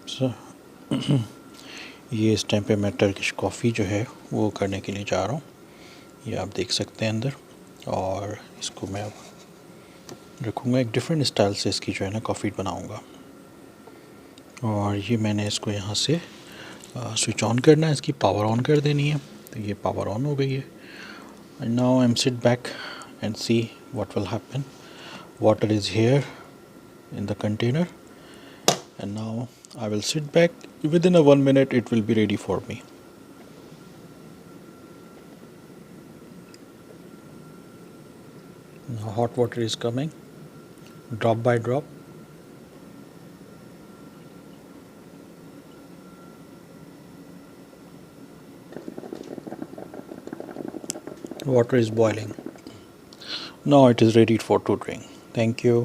So, ये इस time पे मैं टर्किश कॉफ़ी जो है वो करने के लिए जा रहा हूँ। ये आप देख सकते हैं अंदर, और इसको मैं अब रखूँगा। एक डिफरेंट स्टाइल से इसकी जो है ना कॉफ़ी बनाऊँगा। और ये मैंने इसको यहाँ से स्विच ऑन करना है, इसकी पावर ऑन कर देनी है। तो ये पावर ऑन हो गई है। And now I am sit back and see what will happen. Water is here in the container, and now I will sit back. Within a 1 minute it will be ready for me. Now hot water is coming, drop by drop. Water is boiling. Now it is ready for to drink. Thank you.